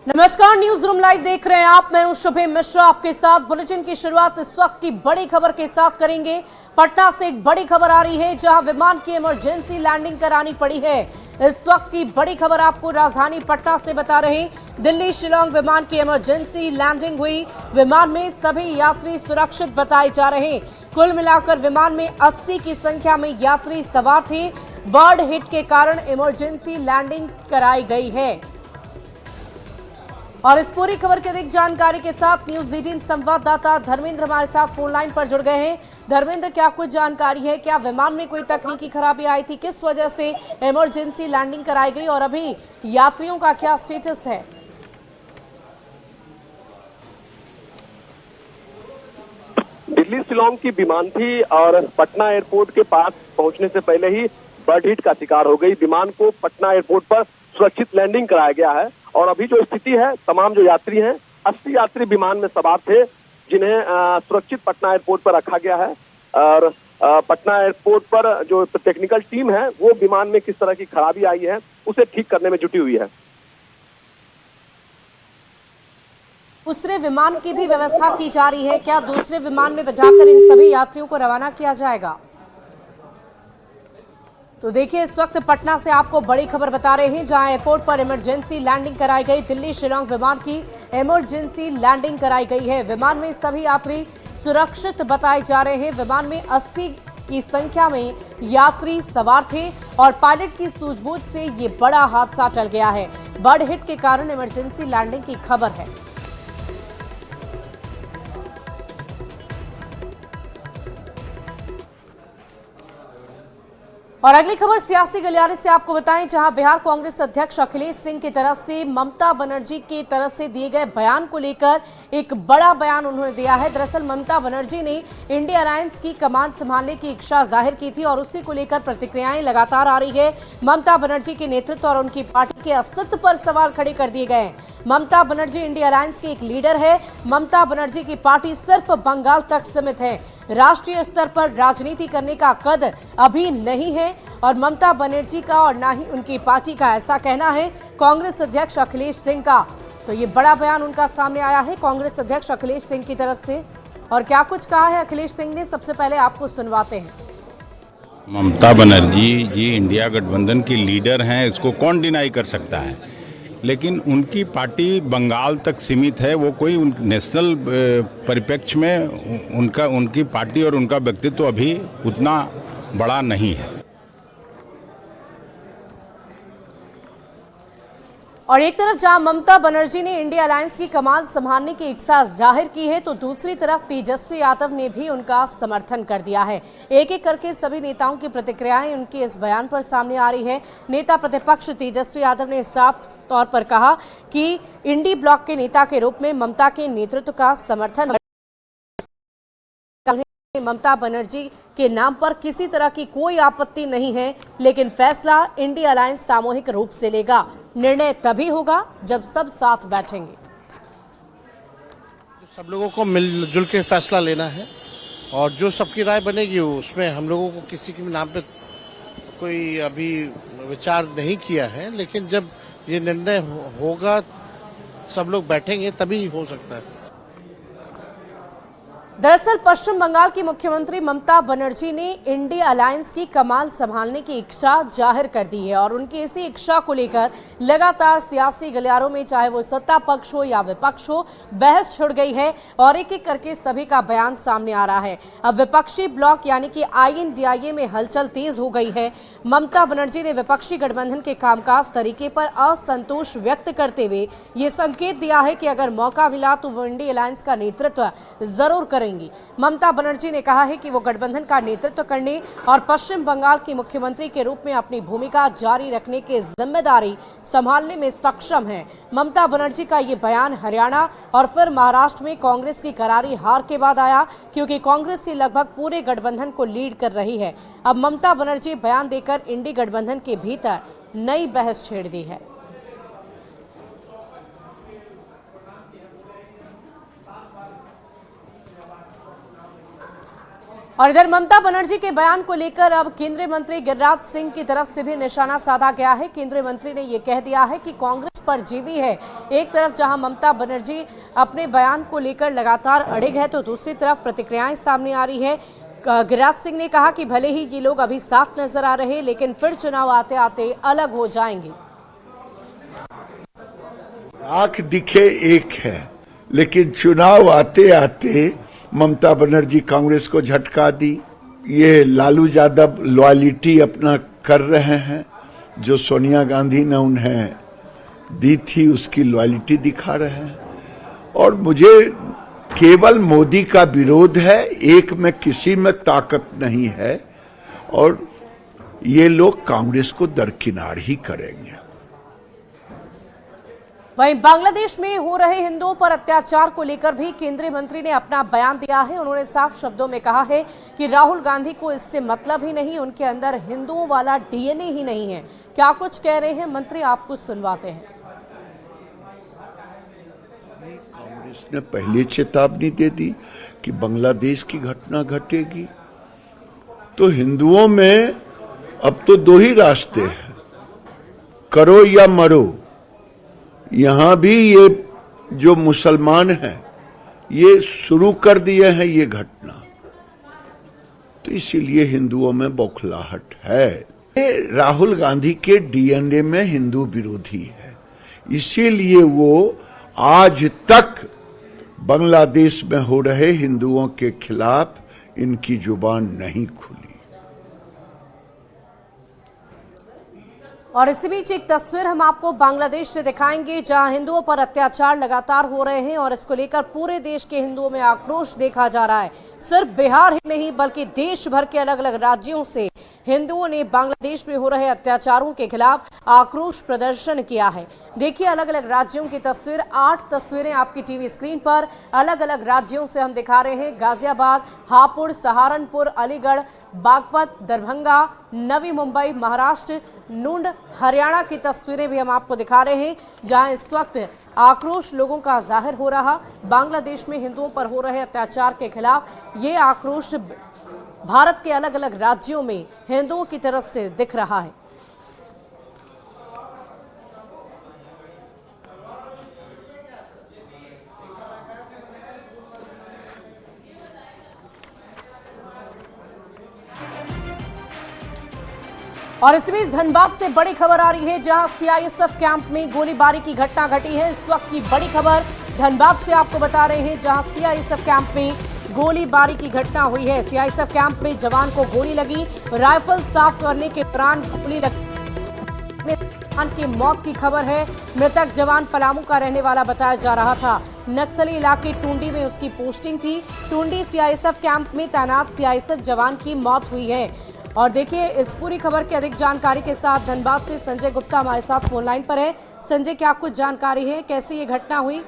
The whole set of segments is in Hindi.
नमस्कार, न्यूज रूम लाइव देख रहे हैं आप। मैं हूं शुभे मिश्रा आपके साथ। बुलेटिन की शुरुआत इस वक्त की बड़ी खबर के साथ करेंगे। पटना से एक बड़ी खबर आ रही है जहां विमान की इमरजेंसी लैंडिंग करानी पड़ी है। इस वक्त की बड़ी खबर आपको राजधानी पटना से बता रहे हैं। दिल्ली शिलांग विमान की इमरजेंसी लैंडिंग हुई। विमान में सभी यात्री सुरक्षित बताए जा रहे हैं। कुल मिलाकर विमान में 80 की संख्या में यात्री सवार थे। बर्ड हिट के कारण इमरजेंसी लैंडिंग कराई गई है। और इस पूरी खबर की अधिक जानकारी के साथ न्यूज 18 संवाददाता धर्मेंद्र हमारे साथ फोन लाइन पर जुड़ गए हैं। धर्मेंद्र, क्या कुछ जानकारी है? क्या विमान में कोई तकनीकी खराबी आई थी? किस वजह से इमरजेंसी लैंडिंग कराई गई और अभी यात्रियों का क्या स्टेटस है? दिल्ली शिलांग की विमान थी और पटना एयरपोर्ट के पास पहुंचने से पहले ही बर्ड हिट का शिकार हो गई। विमान को पटना एयरपोर्ट पर सुरक्षित लैंडिंग कराया गया है और अभी जो स्थिति है, तमाम जो यात्री हैं, 80 यात्री विमान में सवार थे जिन्हें सुरक्षित पटना एयरपोर्ट पर रखा गया है। और पटना एयरपोर्ट पर जो टेक्निकल टीम है वो विमान में किस तरह की खराबी आई है उसे ठीक करने में जुटी हुई है। दूसरे विमान की भी व्यवस्था की जा रही है। क्या दूसरे विमान में बजाकर इन सभी यात्रियों को रवाना किया जाएगा? तो देखिए, इस वक्त पटना से आपको बड़ी खबर बता रहे हैं जहां एयरपोर्ट पर इमरजेंसी लैंडिंग कराई गई। दिल्ली शिलांग विमान की इमरजेंसी लैंडिंग कराई गई है। विमान में सभी यात्री सुरक्षित बताए जा रहे हैं। विमान में 80 की संख्या में यात्री सवार थे और पायलट की सूझबूझ से ये बड़ा हादसा टल गया है। बर्ड हिट के कारण इमरजेंसी लैंडिंग की खबर है। और अगली खबर सियासी गलियारे से आपको बताएं जहां बिहार कांग्रेस अध्यक्ष अखिलेश सिंह की तरफ से ममता बनर्जी की तरफ से दिए गए बयान को लेकर एक बड़ा बयान उन्होंने दिया है। दरअसल ममता बनर्जी ने इंडिया अलायंस की कमान संभालने की इच्छा जाहिर की थी और उसी को लेकर प्रतिक्रियाएं लगातार आ रही है। ममता बनर्जी के नेतृत्व और उनकी पार्टी के अस्तित्व पर सवाल खड़े कर दिए गए हैं। ममता बनर्जी इंडिया अलायंस की एक लीडर है। ममता बनर्जी की पार्टी सिर्फ बंगाल तक सीमित है। राष्ट्रीय स्तर पर राजनीति करने का कद अभी नहीं है और ममता बनर्जी का और ना ही उनकी पार्टी का ऐसा कहना है कांग्रेस अध्यक्ष अखिलेश सिंह का। तो ये बड़ा बयान उनका सामने आया है कांग्रेस अध्यक्ष अखिलेश सिंह की तरफ से। और क्या कुछ कहा है अखिलेश सिंह ने, सबसे पहले आपको सुनवाते हैं। ममता बनर्जी जी इंडिया गठबंधन की लीडर हैं, इसको कौन डिनाई कर सकता है। लेकिन उनकी पार्टी बंगाल तक सीमित है। वो कोई नेशनल परिप्रेक्ष्य में उनकी पार्टी और उनका व्यक्तित्व अभी उतना बड़ा नहीं है। और एक तरफ जहां ममता बनर्जी ने इंडिया अलायंस की कमान संभालने की इच्छा जाहिर की है तो दूसरी तरफ तेजस्वी यादव ने भी उनका समर्थन कर दिया है। एक एक करके सभी नेताओं की प्रतिक्रियाएं उनके इस बयान पर सामने आ रही है। नेता प्रतिपक्ष तेजस्वी यादव ने साफ तौर पर कहा कि इंडी ब्लॉक के नेता के रूप में ममता के नेतृत्व का समर्थन। ममता बनर्जी के नाम पर किसी तरह की कोई आपत्ति नहीं है, लेकिन फैसला इंडिया अलायंस सामूहिक रूप से लेगा। निर्णय तभी होगा जब सब साथ बैठेंगे। सब लोगों को मिलजुल के फैसला लेना है और जो सबकी राय बनेगी उसमें हम लोगों को किसी के नाम पे कोई अभी विचार नहीं किया है, लेकिन जब ये निर्णय होगा सब लोग बैठेंगे तभी हो सकता है। दरअसल पश्चिम बंगाल की मुख्यमंत्री ममता बनर्जी ने इंडिया अलायंस की कमान संभालने की इच्छा जाहिर कर दी है और उनकी इसी इच्छा को लेकर लगातार सियासी गलियारों में चाहे वो सत्ता पक्ष हो या विपक्ष हो बहस छिड़ गई है और एक एक करके सभी का बयान सामने आ रहा है। अब विपक्षी ब्लॉक यानी कि INDIA में हलचल तेज हो गई है। ममता बनर्जी ने विपक्षी गठबंधन के कामकाज तरीके पर असंतोष व्यक्त करते हुए ये संकेत दिया है कि अगर मौका मिला तो वो इंडिया अलायंस का नेतृत्व जरूर करेंगे। ममता बनर्जी ने कहा है कि वो गठबंधन का नेतृत्व करने और पश्चिम बंगाल की मुख्यमंत्री के रूप में अपनी भूमिका जारी रखने की जिम्मेदारी संभालने में सक्षम है। ममता बनर्जी का ये बयान हरियाणा और फिर महाराष्ट्र में कांग्रेस की करारी हार के बाद आया, क्योंकि कांग्रेस ही लगभग पूरे गठबंधन को लीड कर रही है। अब ममता बनर्जी बयान देकर इंडी गठबंधन के भीतर नई बहस छेड़ दी है। और इधर ममता बनर्जी के बयान को लेकर अब केंद्रीय मंत्री गिरिराज सिंह की तरफ से भी निशाना साधा गया है। केंद्रीय मंत्री ने यह कह दिया है कि कांग्रेस परजीवी है। एक तरफ जहां ममता बनर्जी अपने बयान को लेकर लगातार अड़िग है, तो दूसरी तरफ प्रतिक्रियाएं सामने आ रही है। गिरिराज सिंह ने कहा कि भले ही ये लोग अभी साथ नजर आ रहे, लेकिन फिर चुनाव आते आते अलग हो जाएंगे। आंख दिखे एक है, लेकिन चुनाव आते आते ममता बनर्जी कांग्रेस को झटका दी। ये लालू यादव लॉयलिटी अपना कर रहे हैं, जो सोनिया गांधी ने उन्हें दी थी उसकी लॉयलिटी दिखा रहे हैं। और मुझे केवल मोदी का विरोध है, एक में किसी में ताकत नहीं है, और ये लोग कांग्रेस को दरकिनार ही करेंगे। वहीं बांग्लादेश में हो रहे हिंदुओं पर अत्याचार को लेकर भी केंद्रीय मंत्री ने अपना बयान दिया है। उन्होंने साफ शब्दों में कहा है कि राहुल गांधी को इससे मतलब ही नहीं, उनके अंदर हिंदुओं वाला डीएनए ही नहीं है। क्या कुछ कह रहे हैं मंत्री, आपको सुनवाते हैं। कांग्रेस ने पहले चेतावनी दे दी कि बांग्लादेश की घटना घटेगी, तो हिंदुओं में अब तो दो ही रास्ते हैं, करो या मरो। यहां भी ये जो मुसलमान हैं ये शुरू कर दिए हैं ये घटना, तो इसीलिए हिंदुओं में बौखलाहट है। ये राहुल गांधी के डीएनए में हिंदू विरोधी है, इसीलिए वो आज तक बांग्लादेश में हो रहे हिंदुओं के खिलाफ इनकी जुबान नहीं खुली। और इसी बीच एक तस्वीर हम आपको बांग्लादेश से दिखाएंगे, जहां हिंदुओं पर अत्याचार लगातार हो रहे हैं और इसको लेकर पूरे देश के हिंदुओं में आक्रोश देखा जा रहा है। सिर्फ बिहार ही नहीं बल्कि देश भर के अलग अलग राज्यों से हिंदुओं ने बांग्लादेश में हो रहे अत्याचारों के खिलाफ आक्रोश प्रदर्शन किया है। देखिए अलग अलग राज्यों की तस्वीर, 8 तस्वीरें आपकी टीवी स्क्रीन पर अलग अलग राज्यों से हम दिखा रहे हैं। गाजियाबाद, हापुड़, सहारनपुर, अलीगढ़, बागपत, दरभंगा, नवी मुंबई, महाराष्ट्र, नूंड, हरियाणा की तस्वीरें भी हम आपको दिखा रहे हैं, जहां इस वक्त आक्रोश लोगों का जाहिर हो रहा। बांग्लादेश में हिंदुओं पर हो रहे अत्याचार के खिलाफ ये आक्रोश भारत के अलग अलग राज्यों में हिंदुओं की तरफ से दिख रहा है। और इस बीच धनबाद से बड़ी खबर आ रही है, जहां सीआईएसएफ कैंप में गोलीबारी की घटना घटी है। इस वक्त की बड़ी खबर धनबाद से आपको बता रहे हैं, जहां सीआईएसएफ कैंप में गोलीबारी की घटना हुई है। सीआईएसएफ कैंप में जवान को गोली लगी, राइफल साफ करने के दौरान गोली लगी, जवान की मौत की खबर है। मृतक जवान पलामू का रहने वाला बताया जा रहा था। नक्सली इलाके टूंडी में उसकी पोस्टिंग थी। टूंडी सीआईएसएफ कैंप में तैनात सीआईएसएफ जवान की मौत हुई है। और देखिए इस पूरी खबर की अधिक जानकारी के साथ धनबाद से संजय गुप्ता हमारे साथ फोन लाइन पर है। संजय, क्या कुछ जानकारी है, कैसे ये घटना हुई?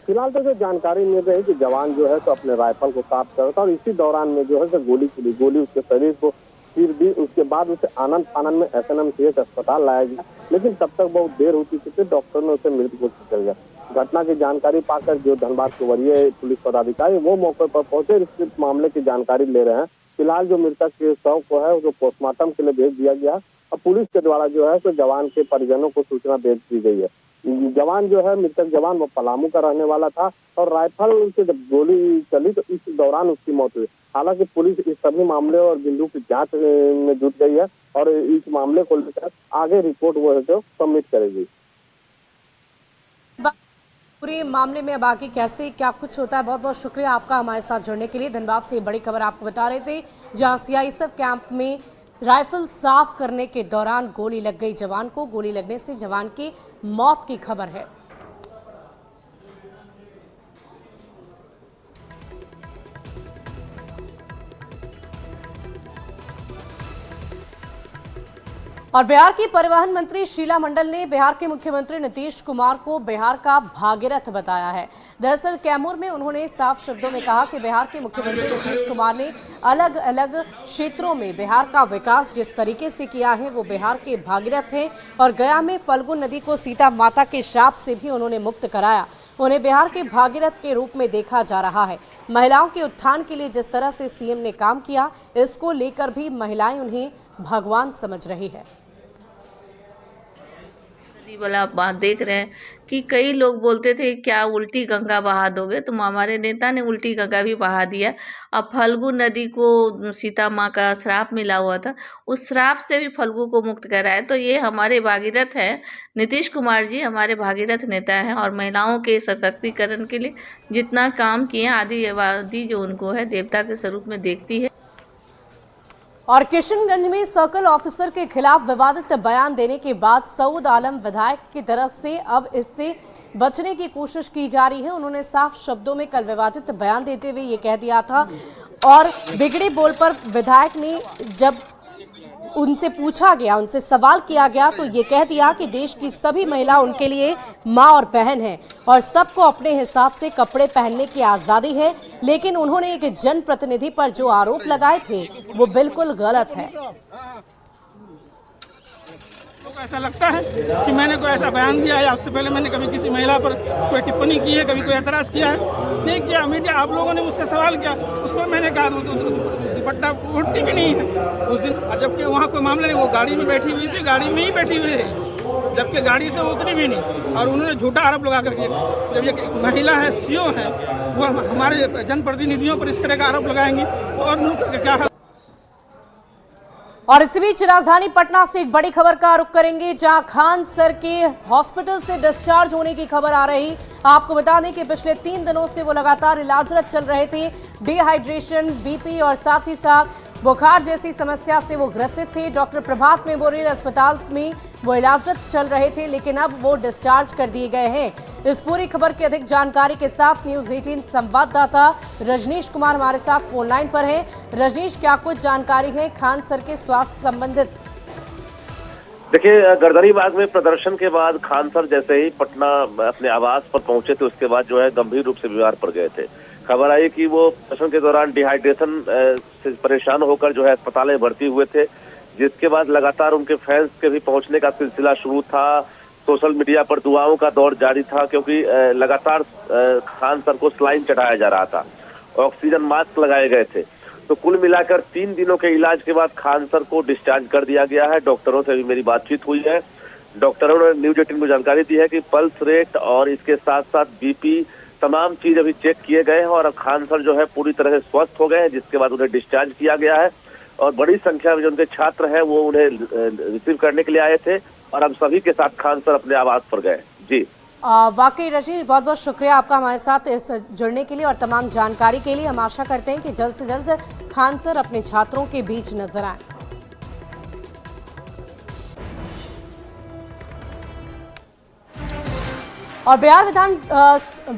फिलहाल तो जो जानकारी मिल रही है कि जवान जो है तो अपने राइफल को साफ कर रहा था और इसी दौरान में जो है तो गोली चली, गोली उसके शरीर को चीर दी। उसके बाद उसे आनंद फानंद में एसएनएमसीएच अस्पताल लाया गया, लेकिन तब तक बहुत देर हो चुकी थी, डॉक्टर ने उसे मृत घोषित कर दिया। घटना की जानकारी पाकर जो धनबाद के वरीय पुलिस पदाधिकारी वो मौके पर पहुंचे, इस मामले की जानकारी ले रहे हैं। फिलहाल जो मृतक के शव को है उसको पोस्टमार्टम के लिए भेज दिया गया और पुलिस के द्वारा जो है तो जवान के परिजनों को सूचना भेज दी गई है। जवान जो है मृतक जवान वो पलामू का रहने वाला था और राइफल से जब गोली चली तो इस दौरान उसकी मौत हुई। हालांकि पुलिस इस सभी मामले और बिंदु की जांच में जुट गई है और इस मामले को लेकर आगे रिपोर्ट वो है जो सबमिट करेगी। पूरे मामले में अब आगे कैसे क्या कुछ होता है, बहुत बहुत शुक्रिया आपका हमारे साथ जुड़ने के लिए। धनबाद से बड़ी खबर आपको बता रहे थे, जहां सीआईएसएफ कैंप में राइफल साफ करने के दौरान गोली लग गई जवान को। गोली लगने से जवान की मौत की खबर है। और बिहार की परिवहन मंत्री शीला मंडल ने बिहार के मुख्यमंत्री नीतीश कुमार को बिहार का भागीरथ बताया है। दरअसल कैमूर में उन्होंने साफ शब्दों में कहा कि बिहार के मुख्यमंत्री नीतीश कुमार ने अलग अलग क्षेत्रों में बिहार का विकास जिस तरीके से किया है वो बिहार के भागीरथ हैं। और गया में फल्गु नदी को सीता माता के श्राप से भी उन्होंने मुक्त कराया। उन्हें बिहार के भागीरथ के रूप में देखा जा रहा है। महिलाओं के उत्थान के लिए जिस तरह से सीएम ने काम किया, इसको लेकर भी महिलाएं उन्हें भगवान समझ रही है। वाला बात देख रहे हैं कि कई लोग बोलते थे क्या उल्टी गंगा बहा दोगे, तो हमारे नेता ने उल्टी गंगा भी बहा दिया। अब फल्गु नदी को सीता माँ का श्राप मिला हुआ था, उस श्राप से भी फल्गु को मुक्त कराया। तो ये हमारे भागीरथ है, नीतीश कुमार जी हमारे भागीरथ नेता हैं और महिलाओं के सशक्तिकरण के लिए जितना काम किए, आदिवादी जो उनको है देवता के स्वरूप में देखती है। और किशनगंज में सर्कल ऑफिसर के खिलाफ विवादित बयान देने के बाद सऊद आलम विधायक की तरफ से अब इससे बचने की कोशिश की जा रही है। उन्होंने साफ शब्दों में कल विवादित बयान देते हुए ये कह दिया था और बिगड़े बोल पर विधायक ने जब उनसे पूछा गया, उनसे सवाल किया गया तो ये कह दिया कि देश की सभी महिला उनके लिए माँ और बहन है और सबको अपने हिसाब से कपड़े पहनने की आज़ादी है। लेकिन उन्होंने एक जनप्रतिनिधि पर जो आरोप लगाए थे वो बिल्कुल गलत है। तो ऐसा लगता है कि मैंने कोई ऐसा बयान दिया है, उससे पहले मैंने कभी किसी महिला पर कोई टिप्पणी की है, कभी कोई एतराज़ किया है? नहीं किया। मीडिया आप लोगों ने मुझसे सवाल किया, उस पर मैंने कहा दुपट्टा उठती भी नहीं है उस दिन, जबकि वहाँ कोई मामला नहीं। वो गाड़ी में बैठी हुई थी, गाड़ी में ही बैठी हुई है, जबकि गाड़ी से वो उतरी भी नहीं। और उन्होंने झूठा आरोप लगा करके, जब ये महिला है, सीओ है, वो हमारे जनप्रतिनिधियों पर इस तरह का आरोप लगाएंगी तो और मुल्क का क्या है। और इसी बीच राजधानी पटना से एक बड़ी खबर का रुख करेंगे, जहां खान सर के हॉस्पिटल से डिस्चार्ज होने की खबर आ रही। आपको बता दें कि पिछले 3 दिनों से वो लगातार इलाजरत चल रहे थे। डिहाइड्रेशन, बीपी और साथ ही साथ बुखार जैसी समस्या से वो ग्रसित थे। डॉक्टर प्रभात मेमोरियल अस्पताल में वो इलाजरत चल रहे थे, लेकिन अब वो डिस्चार्ज कर दिए गए हैं। इस पूरी खबर की अधिक जानकारी के साथ न्यूज 18 संवाददाता रजनीश कुमार हमारे साथ फोन लाइन पर हैं। रजनीश, क्या कुछ जानकारी है खान सर के स्वास्थ्य संबंधित? देखिए, गर्दनी बाग में प्रदर्शन के बाद खान सर जैसे ही पटना अपने आवास पर पहुंचे थे, उसके बाद जो है गंभीर रूप से बीमार पड़ गए थे। खबर आई कि वो प्रदर्शन के दौरान डिहाइड्रेशन से परेशान होकर जो है अस्पताल में भर्ती हुए थे, जिसके बाद लगातार उनके फैंस के भी पहुंचने का सिलसिला शुरू था। सोशल मीडिया पर दुआओं का दौर जारी था, क्योंकि लगातार खान सर को सलाइन चढ़ाया जा रहा था, ऑक्सीजन मास्क लगाए गए थे। तो कुल मिलाकर 3 दिनों के इलाज के बाद खान सर को डिस्चार्ज कर दिया गया है। डॉक्टरों से भी मेरी बातचीत हुई है। डॉक्टरों ने न्यूज 18 को जानकारी दी है कि पल्स रेट और इसके साथ साथ बीपी तमाम चीज अभी चेक किए गए हैं और अब खान सर जो है पूरी तरह से स्वस्थ हो गए हैं, जिसके बाद उन्हें डिस्चार्ज किया गया है। और बड़ी संख्या में जो उनके छात्र हैं वो उन्हें रिसीव करने के लिए आए थे और अब सभी के साथ खान सर अपने आवास पर गए। जी वाकई रजनीश, बहुत बहुत शुक्रिया आपका हमारे साथ इस जुड़ने के लिए और तमाम जानकारी के लिए। हम आशा करते हैं कि जल्द से जल्द खान सर अपने छात्रों के बीच नजर आए। और बिहार विधान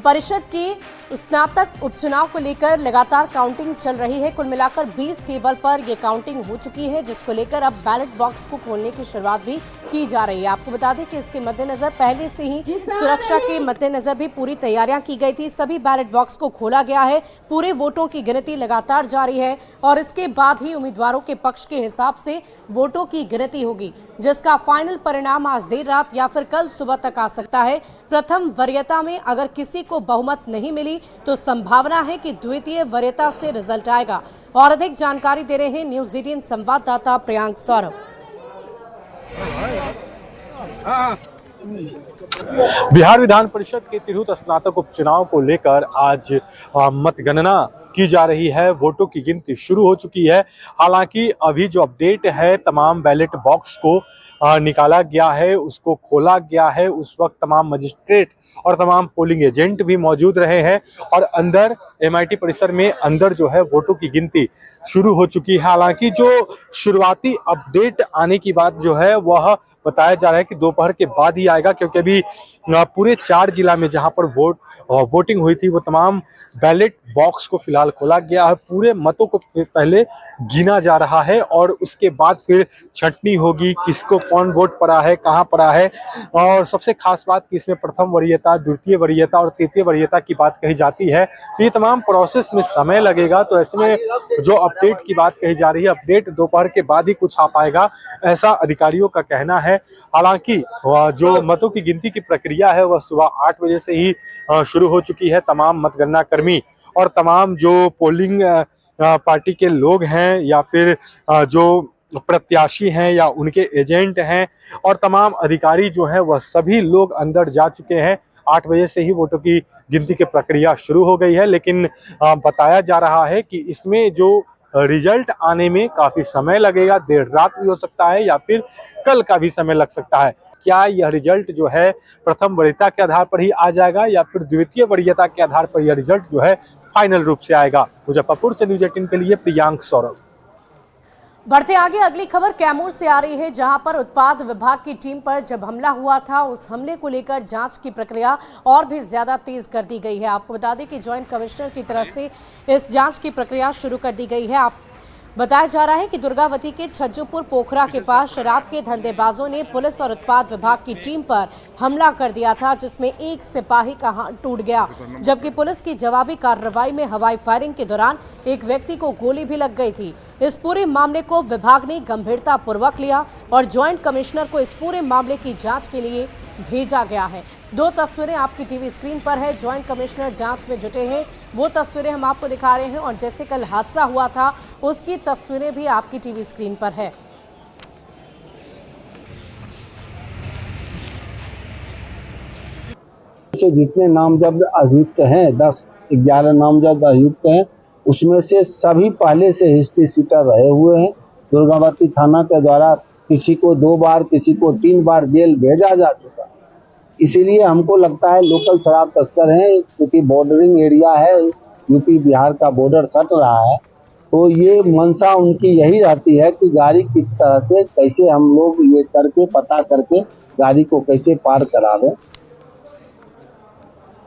परिषद की स्नातक उपचुनाव को लेकर लगातार काउंटिंग चल रही है। कुल मिलाकर 20 टेबल पर यह काउंटिंग हो चुकी है, जिसको लेकर अब बैलेट बॉक्स को खोलने की शुरुआत भी की जा रही है। आपको बता दें कि इसके मद्देनजर पहले से ही सुरक्षा के मद्देनजर भी पूरी तैयारियां की गई थी। सभी बैलेट बॉक्स को खोला गया है। पूरे वोटों की गिनती लगातार जारी है और इसके बाद ही उम्मीदवारों के पक्ष के हिसाब से वोटों की गिनती होगी, जिसका फाइनल परिणाम आज देर रात या फिर कल सुबह तक आ सकता है। प्रथम वरीयता में अगर किसी को बहुमत नहीं मिली तो संभावना है कि द्वितीय वरीयता से रिजल्ट आएगा। और अधिक जानकारी दे रहे हैं न्यूज 18 संवाददाता प्रियांक सौरभ। बिहार विधान परिषद के तिरहुत स्नातक उपचुनाव को लेकर आज मतगणना की जा रही है। वोटों की गिनती शुरू हो चुकी है। हालांकि अभी जो अपडेट है, तमाम बैलेट बॉक्स को निकाला गया है, उसको खोला गया है। उस वक्त तमाम मजिस्ट्रेट और तमाम पोलिंग एजेंट भी मौजूद रहे हैं और अंदर MIT परिसर में अंदर जो है वोटों की गिनती शुरू हो चुकी है। हालांकि जो शुरुआती अपडेट आने की बात जो है वह बताया जा रहा है कि दोपहर के बाद ही आएगा, क्योंकि अभी पूरे 4 जिला में जहां पर वोटिंग हुई थी वो तमाम बैलेट बॉक्स को फिलहाल खोला गया है। पूरे मतों को पहले गिना जा रहा है और उसके बाद फिर छंटनी होगी, किसको कौन वोट पड़ा है, कहां पड़ा है। और सबसे खास बात कि इसमें प्रथम वरीयता, द्वितीय वरीयता और तृतीय वरीयता की बात कही जाती है। तो ये तमाम प्रोसेस में समय लगेगा। तो ऐसे में जो अपडेट की बात कही जा रही है, अपडेट दोपहर के बाद ही कुछ आ पाएगा, ऐसा अधिकारियों का कहना है। हालांकि जो मतों की गिनती की प्रक्रिया है वह सुबह 8 बजे से ही शुरू हो चुकी है। तमाम मतगणना कर्मी और तमाम जो पोलिंग पार्टी के लोग हैं या फिर जो प्रत्याशी हैं या उनके एजेंट हैं और तमाम अधिकारी जो हैं वह सभी लोग अंदर जा चुके हैं। 8 बजे से ही वोटों की गिनती की प्रक्रिया शुरू हो गई है, लेकिन बताया जा रहा है कि इसमें जो रिजल्ट आने में काफी समय लगेगा, देर रात भी हो सकता है या फिर कल का भी समय लग सकता है। क्या यह रिजल्ट जो है प्रथम वरीयता के आधार पर ही आ जाएगा या फिर द्वितीय वरीयता के आधार पर यह रिजल्ट जो है फाइनल रूप से आएगा? मुजफ्फरपुर से न्यूज़ 18 के लिए प्रियांक सौरभ। बढ़ते आगे, अगली खबर कैमूर से आ रही है, जहां पर उत्पाद विभाग की टीम पर जब हमला हुआ था उस हमले को लेकर जांच की प्रक्रिया और भी ज्यादा तेज कर दी गई है। आपको बता दें कि जॉइंट कमिश्नर की तरफ से इस जांच की प्रक्रिया शुरू कर दी गई है। बताया जा रहा है कि दुर्गावती के छज्जूपुर पोखरा के पास शराब के धंधेबाजों ने पुलिस और उत्पाद विभाग की टीम पर हमला कर दिया था, जिसमें एक सिपाही का हाथ टूट गया, जबकि पुलिस की जवाबी कार्रवाई में हवाई फायरिंग के दौरान एक व्यक्ति को गोली भी लग गई थी। इस पूरे मामले को विभाग ने गंभीरता पूर्वक लिया और ज्वाइंट कमिश्नर को इस पूरे मामले की जांच के लिए भेजा गया है। 2 तस्वीरें आपकी टीवी स्क्रीन पर है। ज्वाइंट कमिश्नर जांच में जुटे हैं, वो तस्वीरें हम आपको दिखा रहे हैं और जैसे कल हादसा हुआ था उसकी तस्वीरें भी आपकी टीवी स्क्रीन पर है। जितने नामजद अभियुक्त हैं, 10-11 नामजद अभियुक्त हैं, उसमें से सभी पहले से हिस्ट्री सीटर रहे हुए हैं। दुर्गावती थाना के द्वारा किसी को 2 बार, किसी को 3 बार जेल भेजा जा चुका। इसीलिए हमको लगता है लोकल शराब तस्कर हैं, क्योंकि बॉर्डरिंग एरिया है, यूपी बिहार का बॉर्डर सट रहा है, तो ये मंशा उनकी यही रहती है कि गाड़ी किस तरह से कैसे हम लोग ये करके पता करके गाड़ी को कैसे पार करा दें।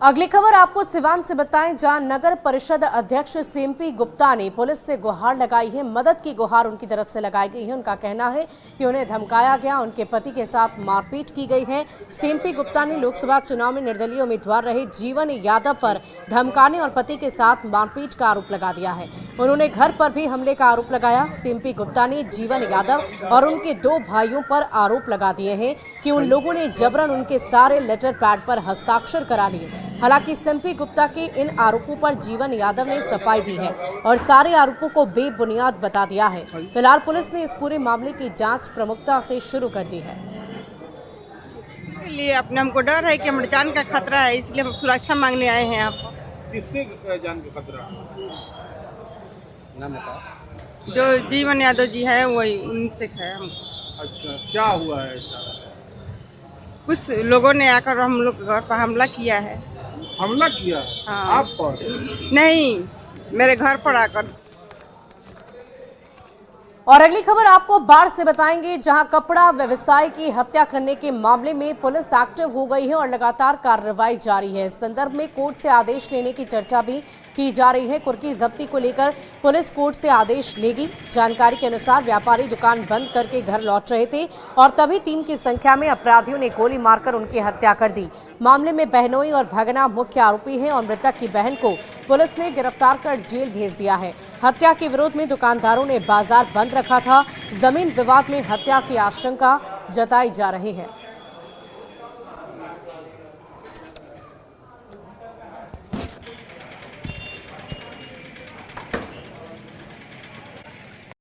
अगली खबर आपको सिवान से बताएं, जहां नगर परिषद अध्यक्ष सीएमपी गुप्ता ने पुलिस से गुहार लगाई है। मदद की गुहार उनकी तरफ से लगाई गई है। उनका कहना है कि उन्हें धमकाया गया, उनके पति के साथ मारपीट की गई है। सीएमपी गुप्ता ने लोकसभा चुनाव में निर्दलीय उम्मीदवार रहे जीवन यादव पर धमकाने और पति के साथ मारपीट का आरोप लगा दिया है। उन्होंने घर पर भी हमले का आरोप लगाया। सीएमपी गुप्ता ने जीवन यादव और उनके 2 भाइयों पर आरोप लगा दिए हैं कि उन लोगों ने जबरन उनके सारे लेटर पैड पर हस्ताक्षर करा लिए। हालांकि सीएमपी गुप्ता के इन आरोपों पर जीवन यादव ने सफाई दी है और सारे आरोपों को बेबुनियाद बता दिया है। फिलहाल पुलिस ने इस पूरे मामले की जांच प्रमुखता से शुरू कर दी है। लिए अपने हमको डर है कि हमारे जान का खतरा है, इसलिए हम सुरक्षा मांगने आए हैं। आप किससे जान का खतरा? जो जीवन यादव जी है वही उनसे है हमको। अच्छा, क्या हुआ है ऐसा? कुछ लोगों ने आकर हम लोग घर पर हमला किया है। हमला किया? हाँ। आप पर? नहीं, मेरे घर पर आकर। और अगली खबर आपको बाढ़ से बताएंगे, जहां कपड़ा व्यवसाय की हत्या करने के मामले में पुलिस एक्टिव हो गई है और लगातार कार्रवाई जारी है। इस संदर्भ में कोर्ट से आदेश लेने की चर्चा भी की जा रही है। कुर्की जब्ती को लेकर पुलिस कोर्ट से आदेश लेगी। जानकारी के अनुसार व्यापारी दुकान बंद करके घर लौट रहे थे और तभी 3 की संख्या में अपराधियों ने गोली मारकर उनकी हत्या कर दी। मामले में बहनोई और भगना मुख्य आरोपी हैं और मृतक की बहन को पुलिस ने गिरफ्तार कर जेल भेज दिया है। हत्या के विरोध में दुकानदारों ने बाजार बंद रखा था। जमीन विवाद में हत्या की आशंका जताई जा रही है।